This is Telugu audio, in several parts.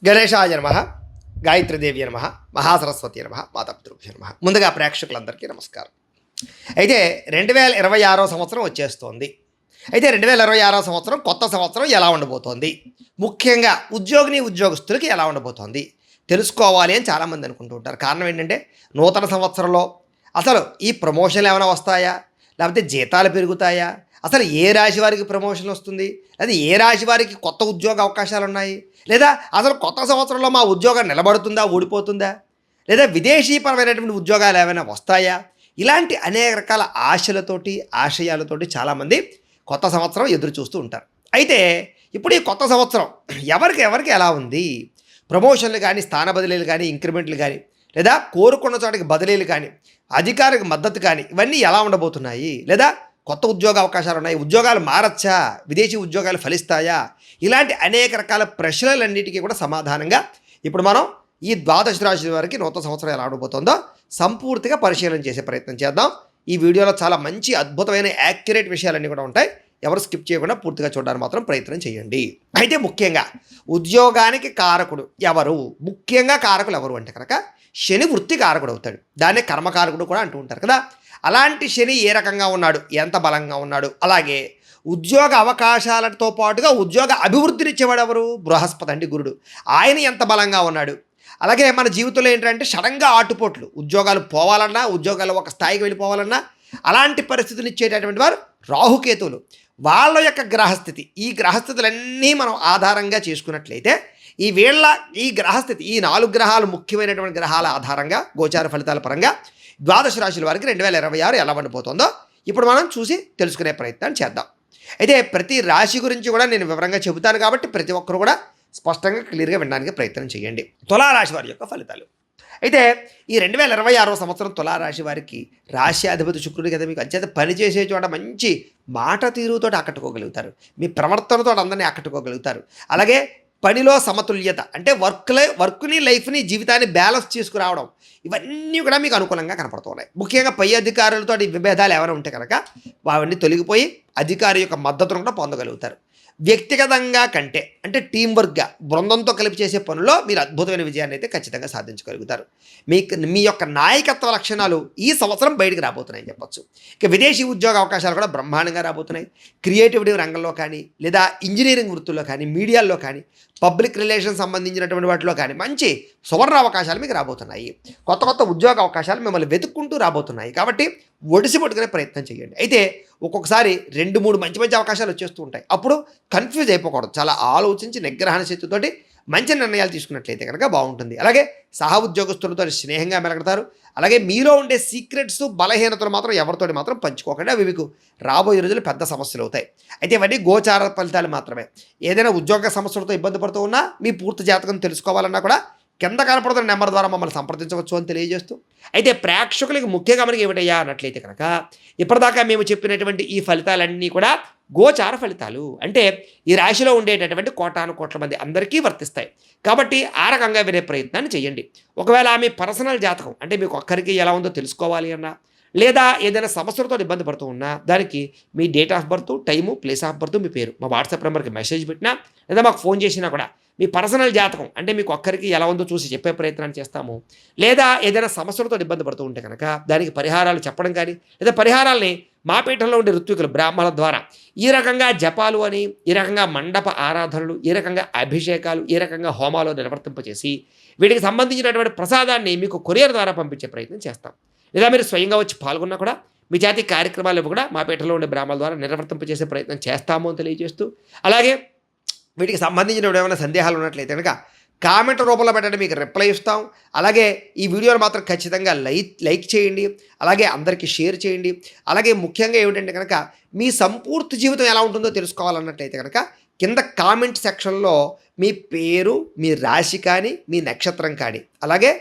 గణేశాయ నమః, గాయత్రీదేవి నమః, మహాసరస్వతి నమః, మాతాపితృభ్యో నమః. ముందుగా ప్రేక్షకులందరికీ నమస్కారం. అయితే 2026 సంవత్సరం వచ్చేస్తోంది. అయితే 2026 సంవత్సరం కొత్త సంవత్సరం ఎలా ఉండబోతోంది, ముఖ్యంగా ఉద్యోగస్తులకి ఎలా ఉండబోతోంది తెలుసుకోవాలి అని చాలామంది అనుకుంటూ ఉంటారు. కారణం ఏంటంటే నూతన సంవత్సరంలో అసలు ఈ ప్రమోషన్లు ఏమైనా వస్తాయా, లేకపోతే జీతాలు పెరుగుతాయా, అసలు ఏ రాశి వారికి ప్రమోషన్ వస్తుంది, లేదా ఏ రాశి వారికి కొత్త ఉద్యోగ అవకాశాలు ఉన్నాయి, లేదా అసలు కొత్త సంవత్సరంలో మా ఉద్యోగం నిలబడుతుందా ఊడిపోతుందా, లేదా విదేశీపరమైనటువంటి ఉద్యోగాలు ఏమైనా వస్తాయా, ఇలాంటి అనేక రకాల ఆశయాలతోటి చాలామంది కొత్త సంవత్సరం ఎదురు చూస్తూ ఉంటారు. అయితే ఇప్పుడు ఈ కొత్త సంవత్సరం ఎవరికి ఎలా ఉంది, ప్రమోషన్లు కానీ, స్థాన బదిలీలు కానీ, ఇంక్రిమెంట్లు కానీ, లేదా కోరుకున్న చోటికి బదిలీలు కానీ, అధికారికి మద్దతు కానీ, ఇవన్నీ ఎలా ఉండబోతున్నాయి, లేదా కొత్త ఉద్యోగ అవకాశాలు ఉన్నాయి, ఉద్యోగాలు మారచ్చా, విదేశీ ఉద్యోగాలు ఫలిస్తాయా, ఇలాంటి అనేక రకాల ప్రశ్నలన్నిటికీ కూడా సమాధానంగా ఇప్పుడు మనం ఈ ద్వాదశ రాశి వారికి నూతన సంవత్సరం ఎలా ఉండబోతుందో సంపూర్తిగా పరిశీలన చేసే ప్రయత్నం చేద్దాం. ఈ వీడియోలో చాలా మంచి అద్భుతమైన యాక్యురేట్ విషయాలన్నీ కూడా ఉంటాయి. ఎవరు స్కిప్ చేయకుండా పూర్తిగా చూడడానికి మాత్రం ప్రయత్నం చేయండి. అయితే ముఖ్యంగా ఉద్యోగానికి కారకుడు ఎవరు, ముఖ్యంగా కారకులు ఎవరు అంటే కనుక శని వృత్తి కారకుడు అవుతాడు. దాన్నే కర్మకారకుడు కూడా అంటూ ఉంటారు కదా. అలాంటి శని ఏ రకంగా ఉన్నాడు, ఎంత బలంగా ఉన్నాడు, అలాగే ఉద్యోగ అవకాశాలతో పాటుగా ఉద్యోగ అభివృద్ధినిచ్చేవాడు ఎవరు, బృహస్పతి అంటే గురుడు, ఆయన ఎంత బలంగా ఉన్నాడు. అలాగే మన జీవితంలో ఏంటంటే సడన్గా ఆటుపోట్లు, ఉద్యోగాలు పోవాలన్నా, ఉద్యోగాలు ఒక స్థాయికి వెళ్ళిపోవాలన్నా అలాంటి పరిస్థితులు ఇచ్చేటటువంటి వారు రాహుకేతువులు. వాళ్ళ యొక్క గ్రహస్థితి, ఈ గ్రహస్థితులన్నీ మనం ఆధారంగా చేసుకున్నట్లయితే ఈ గ్రహస్థితి, ఈ 4 గ్రహాలు ముఖ్యమైనటువంటి గ్రహాల ఆధారంగా గోచార ఫలితాల పరంగా ద్వాదశ రాశుల వారికి 2026 ఎలా ఉండబోతుందో ఇప్పుడు మనం చూసి తెలుసుకునే ప్రయత్నం చేద్దాం. అయితే ప్రతి రాశి గురించి కూడా నేను వివరంగా చెబుతాను కాబట్టి ప్రతి ఒక్కరు కూడా స్పష్టంగా క్లియర్గా వినడానికి ప్రయత్నం చేయండి. తులారాశి వారి యొక్క ఫలితాలు. అయితే ఈ 2026 సంవత్సరం తులారాశి వారికి రాశి అధిపతి శుక్రుడు కదా, మీకు అంచేత పనిచేసే చోట మంచి మాట తీరుతో ఆకట్టుకోగలుగుతారు, మీ ప్రవర్తనతో అందరినీ ఆకట్టుకోగలుగుతారు. అలాగే పనిలో సమతుల్యత అంటే వర్క్ని, లైఫ్ని, జీవితాన్ని బ్యాలెన్స్ చేసుకురావడం, ఇవన్నీ కూడా మీకు అనుకూలంగా కనపడుతున్నాయి. ముఖ్యంగా పై అధికారులతో విభేదాలు ఏమైనా ఉంటే కనుక అవన్నీ తొలగిపోయి అధికారి యొక్క మద్దతును కూడా పొందగలుగుతారు. వ్యక్తిగతంగా కంటే అంటే టీం వర్క్గా బృందంతో కలిపి చేసే పనుల్లో మీరు అద్భుతమైన విజయాన్ని అయితే ఖచ్చితంగా సాధించగలుగుతారు. మీ యొక్క నాయకత్వ లక్షణాలు ఈ సంవత్సరం బయటికి రాబోతున్నాయని చెప్పొచ్చు. ఇక విదేశీ ఉద్యోగ అవకాశాలు కూడా బ్రహ్మాండంగా రాబోతున్నాయి. క్రియేటివిటీ రంగంలో కానీ, లేదా ఇంజనీరింగ్ వృత్తుల్లో కానీ, మీడియాల్లో కానీ, పబ్లిక్ రిలేషన్ సంబంధించినటువంటి వాటిలో కానీ మంచి సువర్ణ అవకాశాలు మీకు రాబోతున్నాయి. కొత్త ఉద్యోగ అవకాశాలు మిమ్మల్ని వెతుక్కుంటూ రాబోతున్నాయి. కాబట్టి ఒడిసి పట్టుకునే ప్రయత్నం చేయండి. అయితే ఒక్కొక్కసారి 2-3 మంచి అవకాశాలు వచ్చేస్తూ ఉంటాయి. అప్పుడు కన్ఫ్యూజ్ అయిపోకూడదు. చాలా ఆలోచించి నిగ్రహణ శక్తితోటి మంచి నిర్ణయాలు తీసుకున్నట్లయితే కనుక బాగుంటుంది. అలాగే సహ ఉద్యోగస్తులతో స్నేహంగా మెలగడతారు. అలాగే మీలో ఉండే సీక్రెట్స్, బలహీనతలు మాత్రం ఎవరితోటి మాత్రం పంచుకోకండి. అవి మీకు రాబోయే రోజులు పెద్ద సమస్యలు అవుతాయి. అయితే ఇవన్నీ గోచార ఫలితాలు మాత్రమే. ఏదైనా ఉద్యోగ సమస్యలతో ఇబ్బంది పడుతూ ఉన్నా, మీ పూర్తి జాతకం తెలుసుకోవాలన్నా కూడా కింద కనపడుతున్న నెంబర్ ద్వారా మమ్మల్ని సంప్రదించవచ్చు అని తెలియజేస్తూ, అయితే ప్రేక్షకులకి ముఖ్యంగా మనకి ఏమిటయ్యా అన్నట్లయితే కనుక ఇప్పటిదాకా మేము చెప్పినటువంటి ఈ ఫలితాలన్నీ కూడా గోచార ఫలితాలు. అంటే ఈ రాశిలో ఉండేటటువంటి కోటాను మంది అందరికీ వర్తిస్తాయి. కాబట్టి ఆ రకంగా వినే ప్రయత్నాన్ని చేయండి. ఒకవేళ మీ పర్సనల్ జాతకం అంటే మీకు ఒక్కరికి ఎలా ఉందో తెలుసుకోవాలి అన్నా, లేదా ఏదైనా సమస్యలతో ఇబ్బంది పడుతూ ఉన్నా, దానికి మీ date of birth, time, place of birth, మీ పేరు మా వాట్సాప్ నెంబర్కి మెసేజ్ పెట్టినా, లేదా మాకు ఫోన్ చేసినా కూడా మీ పర్సనల్ జాతకం అంటే మీకు ఒక్కరికి ఎలా ఉందో చూసి చెప్పే ప్రయత్నాన్ని చేస్తాము. లేదా ఏదైనా సమస్యలతో ఇబ్బంది పడుతూ ఉంటే కనుక దానికి పరిహారాలు చెప్పడం కానీ, లేదా పరిహారాలని మా పీఠంలో ఉండే ఋత్వికులు బ్రాహ్మణుల ద్వారా ఈ రకంగా జపాలు అని, ఈ రకంగా మండప ఆరాధనలు, ఈ రకంగా అభిషేకాలు, ఈ రకంగా హోమాలు నిర్వర్తింపచేసి వీటికి సంబంధించినటువంటి ప్రసాదాన్ని మీకు కొరియర్ ద్వారా పంపించే ప్రయత్నం చేస్తాం. లేదా మీరు స్వయంగా వచ్చి పాల్గొన్నా కూడా మీ జాతి కార్యక్రమాలు కూడా మా పీఠంలో ఉండే బ్రాహ్మణుల ద్వారా నిర్వర్తింపచేసే ప్రయత్నం చేస్తాము అని తెలియజేస్తూ, అలాగే వీటికి సంబంధించిన ఏమైనా సందేహాలు ఉన్నట్లయితే కనుక కామెంట్ రూపంలో పెట్టండి, మీకు రిప్లై ఇస్తాం. అలాగే ఈ వీడియోని మాత్రం ఖచ్చితంగా లైక్ చేయండి, అలాగే అందరికీ షేర్ చేయండి. అలాగే ముఖ్యంగా ఏమిటంటే కనుక మీ సంపూర్తి జీవితం ఎలా ఉంటుందో తెలుసుకోవాలన్నట్లయితే కనుక కింద కామెంట్ సెక్షన్లో మీ పేరు, మీ రాశి కానీ, మీ నక్షత్రం కానీ, అలాగే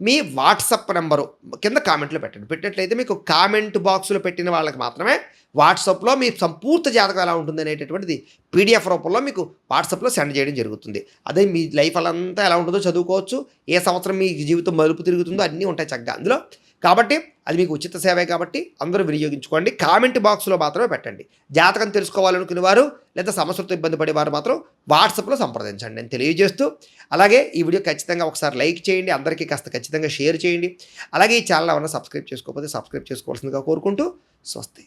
మీ వాట్సాప్ నెంబరు కింద కామెంట్లో పెట్టినట్లయితే మీకు కామెంట్ బాక్స్లో పెట్టిన వాళ్ళకి మాత్రమే వాట్సాప్లో మీ సంపూర్తి జాతకం ఎలా ఉంటుంది అనేటటువంటిది పీడిఎఫ్ రూపంలో మీకు వాట్సాప్లో సెండ్ చేయడం జరుగుతుంది. అదే మీ లైఫ్ అంతా ఎలా ఉంటుందో చదువుకోవచ్చు, ఏ సంవత్సరం మీ జీవితం మలుపు తిరుగుతుందో అన్నీ ఉంటాయి చక్కగా. అందులో కాబట్టి అది మీకు ఉచిత సేవే కాబట్టి అందరూ వినియోగించుకోండి. కామెంట్ బాక్స్లో మాత్రమే పెట్టండి. జాతకం తెలుసుకోవాలనుకునే వారు లేదా సమస్యలతో ఇబ్బంది పడేవారు మాత్రం వాట్సాప్లో సంప్రదించండి నేను తెలియజేస్తూ, అలాగే ఈ వీడియో ఖచ్చితంగా ఒకసారి లైక్ చేయండి, అందరికీ కాస్త ఖచ్చితంగా షేర్ చేయండి. అలాగే ఈ ఛానల్ ఏమైనా సబ్స్క్రైబ్ చేసుకోకపోతే సబ్స్క్రైబ్ చేసుకోవాల్సిందిగా కోరుకుంటూ స్వస్తి.